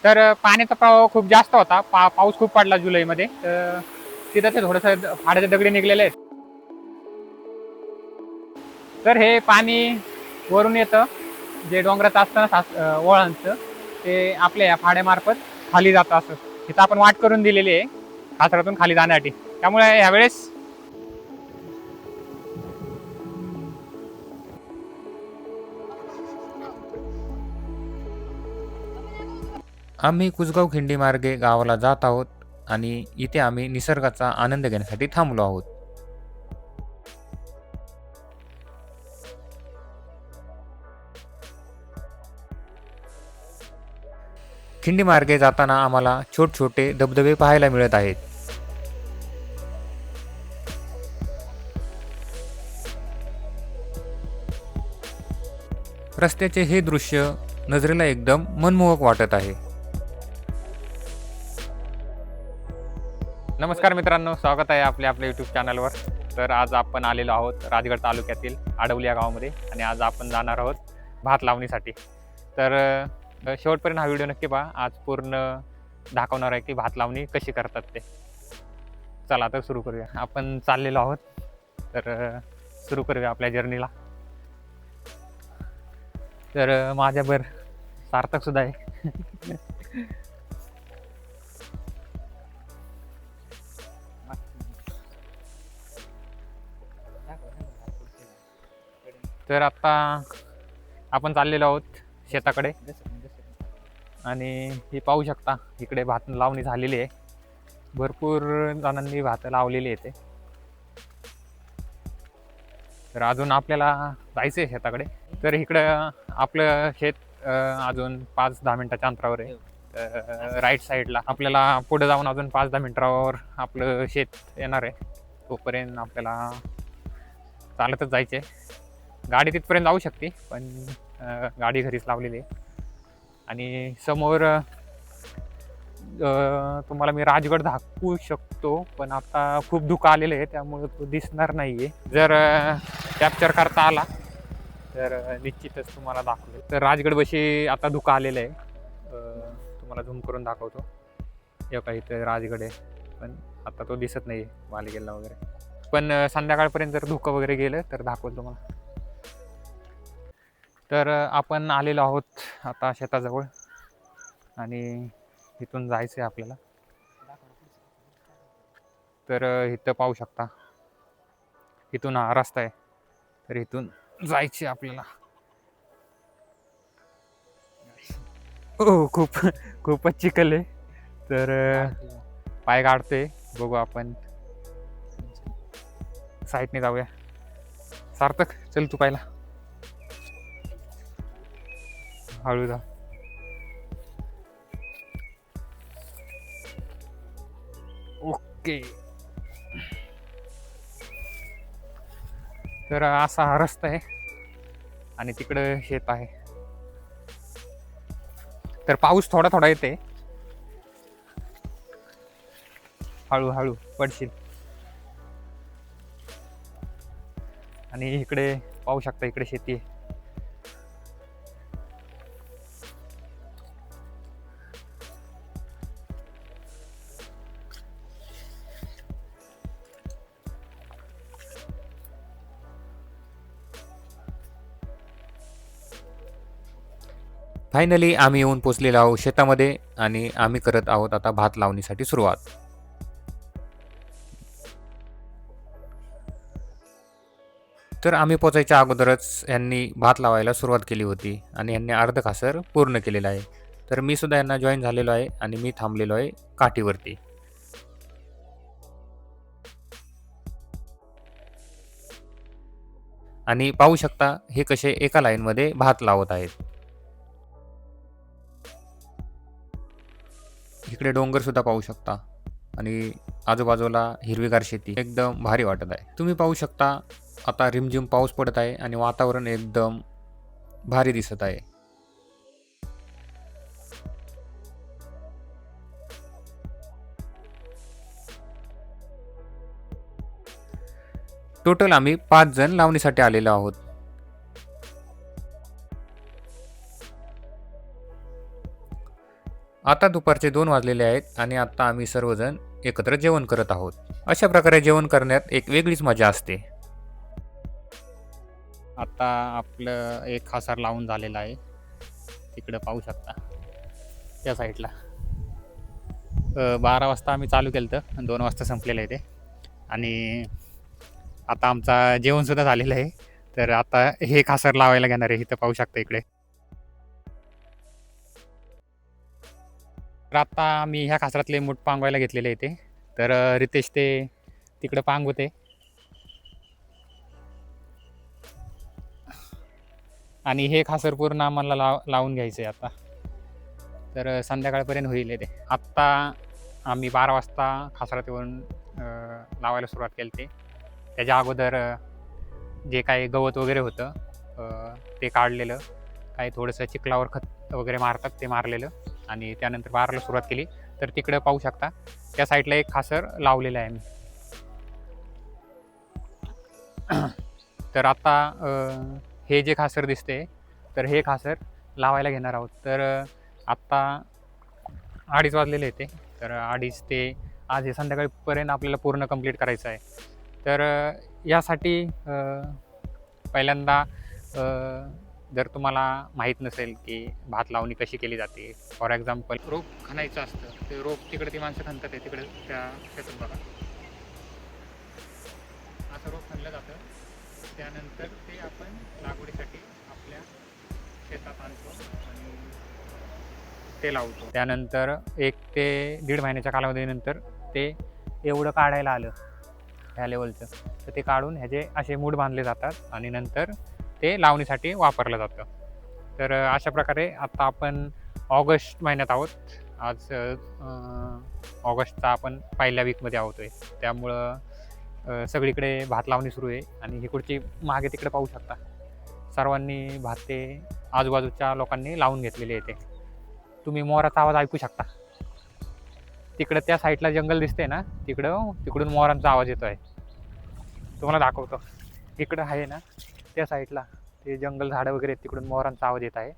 तर पाण्याचा प्रवाह खूप जास्त होता. पाऊस खूप पडला जुलैमध्ये. तर तिथं ते थोडंसं फाड्याचे दगडे निघलेले आहेत. तर हे पाणी वरून येतं, जे डोंगराचं असतं ना ओळांचं, ते आपल्या या फाड्यामार्फत खाली जातं. असं तिथं आपण वाट करून दिलेली आहे खाचरातून खाली जाण्यासाठी. त्यामुळे यावेळेस आम्ही कुसगाव खिंडी मार्गे गावाला जात आहोत आणि इथे आम्ही निसर्गाचा आनंद घेण्यासाठी थांबलो आहोत. खिंडी मार्गे जाताना आम्हाला छोटे धबधबे पाहायला मिळत आहेत. रस्त्याचे हे दृश्य नजरेला एकदम मनमोहक वाटत आहे. नमस्कार मित्रांनो, स्वागत आहे आपल्या यूट्यूब चॅनलवर. तर आज आपण आलेलो आहोत राजगड तालुक्यातील आडवली या गावामध्ये आणि आज आपण जाणार आहोत भात लावणीसाठी. तर शेवटपर्यंत हा व्हिडिओ नक्की पहा. आज पूर्ण दाखवणार आहे की भात लावणी कशी करतात ते. चला तर सुरू करूया. आपण चाललेलो आहोत, तर सुरू करूया आपल्या जर्नीला. तर माझ्यावर सार्थक सुद्धा आहे. तर आता आपण चाललेलो आहोत शेताकडे आणि हे पाहू शकता, इकडे भात लावणी झालेली आहे. भरपूर जणांनी भात लावलेली आहे. तर अजून आपल्याला जायचं आहे शेताकडे. तर इकडं आपलं शेत अजून 5-10 मिनिटाच्या अंतरावर आहे. राईट साईडला आपल्याला पुढे जाऊन अजून 5-10 मिनिटावर आपलं शेत येणार आहे. तोपर्यंत आपल्याला चालतच जायचे. गाडी तिथपर्यंत जाऊ शकते, पण गाडी घरीच लावलेली आहे. आणि समोर तुम्हाला मी राजगड दाखवू शकतो, पण आता खूप धुकं आलेलं आहे, त्यामुळे तो दिसणार नाही आहे. जर कॅप्चर करता आला तर निश्चितच तुम्हाला दाखवेल. तर राजगडपाशी आता धुकं आलेलं आहे. तुम्हाला झूम करून दाखवतो. हे काही इथं राजगड आहे, पण आता तो दिसत नाही आहे बालेकिल्ला वगैरे. पण संध्याकाळपर्यंत जर धुकं वगैरे गेलं तर दाखवेल तुम्हाला. तर आपण आलेलो आहोत आता शेताजवळ आणि इथून जायचं आहे आपल्याला. तर इथं पाहू शकता, इथून हा रस्ता आहे. तर इथून जायचे आपल्याला. हो, खूपच चिखल आहे. तर पाय काढतोय. बघू आपण साईडने जाऊया. सार्थक, चल तू पहिला. हळू जा. ओके. तर असा हा रस्ता आहे आणि तिकडं शेत आहे. तर पाऊस थोडा थोडा येते. हळूहळू पडशील. आणि इकडे पाहू शकता, इकडे शेती आहे. फायनली आम्ही येऊन पोचलेलो आहोत शेतामध्ये आणि आम्ही करत आहोत आता भात लावणीसाठी सुरुवात. तर आम्ही पोचायच्या अगोदरच यांनी भात लावायला सुरुवात केली होती आणि यांनी अर्ध खासर पूर्ण केलेला आहे. तर मी सुद्धा यांना जॉईन झालेलो आहे आणि मी थांबलेलो आहे काठीवरती. आणि पाहू शकता हे कसे एका लाईनमध्ये भात लावत आहेत. इकडे डोंगर सुद्धा पाहू शकता आणि आजूबाजूला हिरवीगार शेती एकदम भारी वाटत आहे. तुम्ही पाहू शकता आता रिमझिम पाऊस पडत आहे आणि वातावरण एकदम भारी दिसत आहे. टोटल आम्ही 5 जण लावणीसाठी आलेलो आहोत. आता दुपारचे 2 वाजलेले आहेत आणि आता आम्ही सर्वजण एकत्र जेवण करत आहोत. अशा प्रकारे जेवण करण्यात एक वेगळीच मजा असते. आता आपलं एक खासार लावून झालेलं आहे. तिकडं पाहू शकता त्या साईडला. 12 वाजता आम्ही चालू केलं होतं, 2 वाजता संपलेलं आहे ते. आणि आता आमचा जेवणसुद्धा झालेलं आहे. तर आता हे खासर लावायला घेणार आहे. इथं पाहू शकता इकडे. तर आता मी ह्या खासरातले मूठ पांगवायला घेतलेले आहे ते. तर रितेश ते तिकडं पांगवते आणि हे खासर पूर्ण आम्हाला लावून घ्यायचं आहे आता. तर संध्याकाळपर्यंत होईल ते. आत्ता आम्ही 12 वाजता खासरात येऊन लावायला सुरुवात केली ते. त्याच्या अगोदर जे काही गवत वगैरे होतं ते काढलेलं, काही थोडंसं चिखलावर खत वगैरे मारतात ते मारलेलं आणि त्यानंतर मारायला सुरुवात केली. तर तिकडं पाहू शकता त्या साईडला एक खासर लावलेलं आहे मी. तर आता हे जे खासर दिसते तर हे खासर लावायला घेणार आहोत. तर आत्ता 2:30 वाजलेले आहे ते. तर 2:30 ते आज हे संध्याकाळपर्यंत आपल्याला पूर्ण कंप्लीट करायचं आहे. तर यासाठी पहिल्यांदा जर तुम्हाला माहीत नसेल की भात लावणी कशी केली जाते, फॉर एक्झाम्पल रोप खणायचं असतं. ते रोप तिकडे ती माणसं खणतात आहे तिकडे त्या शेतात बघा. असं रोप खणलं जातं. त्यानंतर ते आपण लागवडीसाठी आपल्या शेतात आणतो आणि ते लावतो. त्यानंतर 1 ते 1.5 महिन्याच्या कालावधीनंतर ते एवढं काढायला आलं ह्या लेवलचं, तर ते काढून ह्याचे असे मूठ बांधले जातात आणि नंतर ते लावणीसाठी वापरलं जातं. तर अशा प्रकारे आता आपण ऑगस्ट महिन्यात आहोत. आज ऑगस्टचा आपण पहिल्या वीकमध्ये आहोत आहे. त्यामुळं सगळीकडे भात लावणी सुरू आहे आणि इकडची मागे तिकडे पाहू शकता सर्वांनी भाते आजूबाजूच्या लोकांनी लावून घेतलेले आहे. ते तुम्ही मोराचा आवाज ऐकू शकता. तिकडं त्या साईडला जंगल दिसते ना, तिकडून मोरांचा आवाज येतो आहे. तुम्हाला दाखवतो. इकडं आहे ना त्या साईडला ते जंगल झाडं वगैरे तिकडून मोरांचा आवाज येत आहे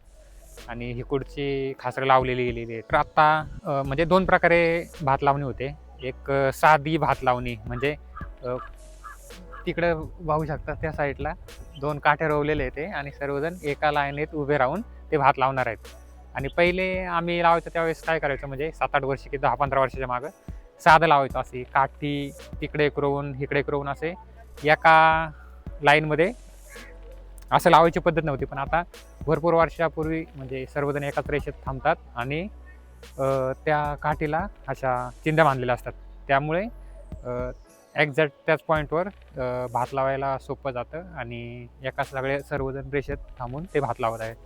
आणि इकडची खासरं लावलेली गेलेली आहे. तर आत्ता म्हणजे 2 प्रकारे भात लावणी होते. एक साधी भात लावणी म्हणजे तिकडं पाहू शकता त्या साईडला 2 काठे रोवलेले आहेत ते आणि सर्वजण एका लाईनीत उभे राहून ते भात लावणार आहेत. आणि पहिले आम्ही लावायचो त्यावेळेस काय करायचं म्हणजे 7-8 वर्ष की 10-15 वर्षाच्या मागं साधं लावायचं. असे काठी तिकडे एक रोवून इकडे एक रोवून असे एका लाईनमध्ये असं लावायची पद्धत नव्हती. पण आता भरपूर वर्षापूर्वी म्हणजे सर्वजण एकाच रेषेत थांबतात आणि त्या काठीला अशा चिंध्या बांधलेल्या असतात. त्यामुळे एक्झॅक्ट त्याच पॉईंटवर भात लावायला सोपं जातं आणि सर्वजण रेषेत थांबून ते भात लावत आहेत.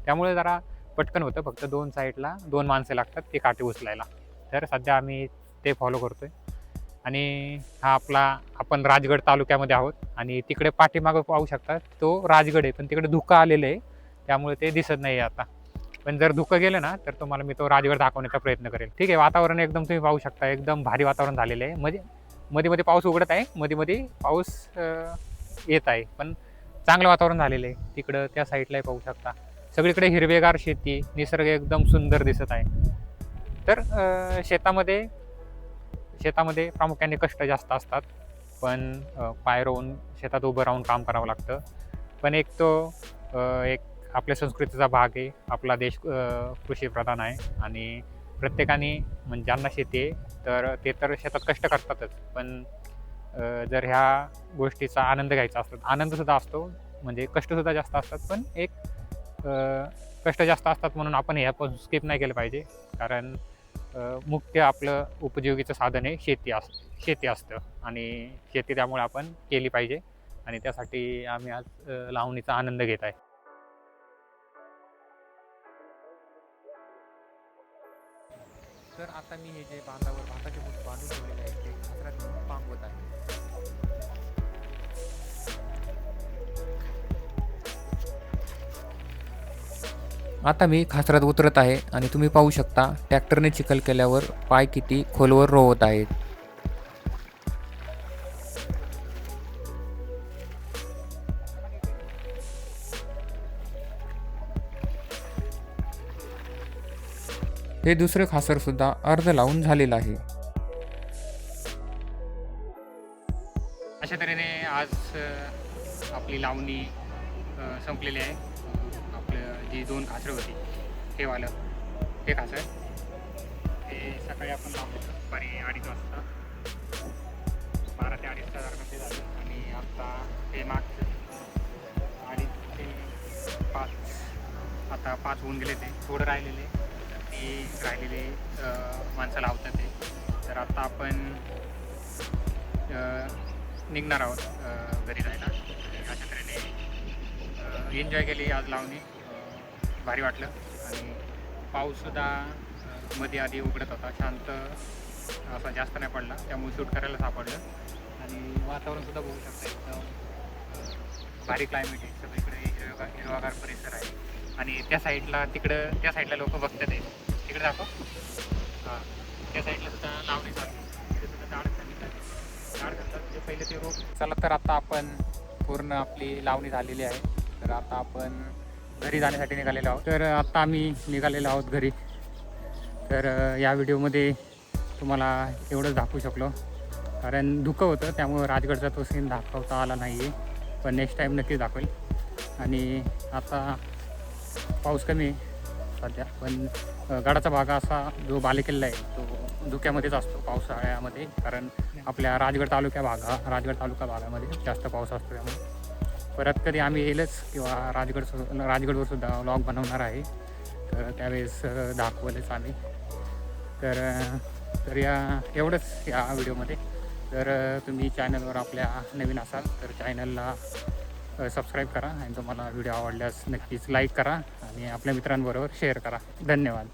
त्यामुळे जरा पटकन होतं. फक्त 2 साईडला 2 माणसं लागतात ते काठी उचलायला. तर सध्या आम्ही ते फॉलो करतो आहे. आणि हा आपण राजगड तालुक्यामध्ये आहोत आणि तिकडे पाठीमागं पाहू शकता तो राजगड आहे. पण तिकडे धुकं आलेलं आहे त्यामुळे ते दिसत नाही आहे आता. पण जर धुकं गेलं ना तर तुम्हाला मी तो राजगड दाखवण्याचा प्रयत्न करेल. ठीक आहे. वातावरण एकदम तुम्ही पाहू शकता एकदम भारी वातावरण झालेलं आहे. म्हणजे मध्ये पाऊस उघडत आहे, मध्ये पाऊस येत आहे. पण चांगलं वातावरण झालेलं आहे. तिकडं त्या साईडलाही पाहू शकता सगळीकडे हिरवेगार शेती, निसर्ग एकदम सुंदर दिसत आहे. तर शेतामध्ये प्रामुख्याने कष्ट जास्त असतात. पण पाय रोवून शेतात उभं राहून काम करावं लागतं. पण एक आपल्या संस्कृतीचा भाग आहे. आपला देश कृषीप्रधान आहे आणि प्रत्येकाने म्हणजे ज्यांना शेती आहे तर ते तर शेतात कष्ट करतातच. पण जर ह्या गोष्टीचा आनंद घ्यायचा असतो, आनंदसुद्धा असतो म्हणजे कष्टसुद्धा जास्त असतात. पण कष्ट जास्त असतात म्हणून आपण ह्यापासून स्किप नाही केलं पाहिजे. कारण मुख्य आपलं उपजीविकेचं साधन हे शेती असतं आणि शेती त्यामुळे आपण केली पाहिजे आणि त्यासाठी आम्ही आज लावणीचा आनंद घेत आहे. तर आता मी हे जे बांधावर भाताचे मूठ बांधून ठेवलेले आहे ते खासरात पांगवत आहे. आता मी खासरात उतरत आहे आणि तुम्ही पाहू शकता ट्रॅक्टरने चिखल केल्यावर पाय किती खोलवर रोवत आहेत. हे दुसरे खासरसुद्धा अर्ध लावून झालेलं आहे. अशा तऱ्हेने आज आपली लावणी संपलेली आहे. आपलं जी 2 खासरं होती हे खासर ते सकाळी आपण लावले दुपारी 2:30 वाजता 12 ते 2:30 दरम्यान ते झालं. आणि आता ते मागचं 2:30 ते 5 आता 5 होऊन गेले. ते थोडं राहिलेले माणसं लावतात ते. तर आता आपण निघणार आहोत घरी जायला. अशा तऱ्हेने एन्जॉय केली आज लावणी. भारी वाटलं. आणि पाऊससुद्धा मध्ये आधी उघडत होता, शांत असा जास्त नाही पडला, त्यामुळे शूट करायला सापडलं. आणि वातावरणसुद्धा बघू शकता, एकदम भारी क्लायमेट आहे. सगळीकडे हिरवागार परिसर आहे. आणि त्या साईडला लोक बघतात आहे. तिकडे दाखव. हां, त्या साईडला सुद्धा लावणी चालू. तिथे सुद्धा झाड घालतात ते पहिले ते रोप. चला, तर आता आपण पूर्ण आपली लावणी झालेली आहे. तर आता आपण घरी जाण्यासाठी निघालेलो आहोत. तर आता आम्ही निघालेलो आहोत घरी. तर या व्हिडिओमध्ये तुम्हाला एवढंच दाखवू शकलो, कारण धुकं होतं, त्यामुळं राजगडचा तो सीन दाखवता आला नाही आहे. पण नेक्स्ट टाईम नक्कीच दाखवेल. आणि आता पाऊस कमी आहे सध्या, पण गडाचा भाग असा जो बालेकिल्ला आहे तो धुक्यामध्येच असतो पावसाळ्यामध्ये, कारण आपल्या राजगड तालुका भागामध्ये जास्त पाऊस असतो. त्यामुळे परत कधी आम्ही येईलच किंवा राजगडवर सुद्धा व्लॉग बनवणार आहे. तर त्यावेळेस दाखवलेच आम्ही. तर एवढंच या व्हिडिओमध्ये. तर तुम्ही चॅनलवर आपल्या नवीन असाल तर चॅनलला सबस्क्राईब करा. आणि तुम्हाला व्हिडिओ आवडल्यास नक्कीच लाईक करा आणि आपल्या मित्रांबरोबर शेअर करा. धन्यवाद.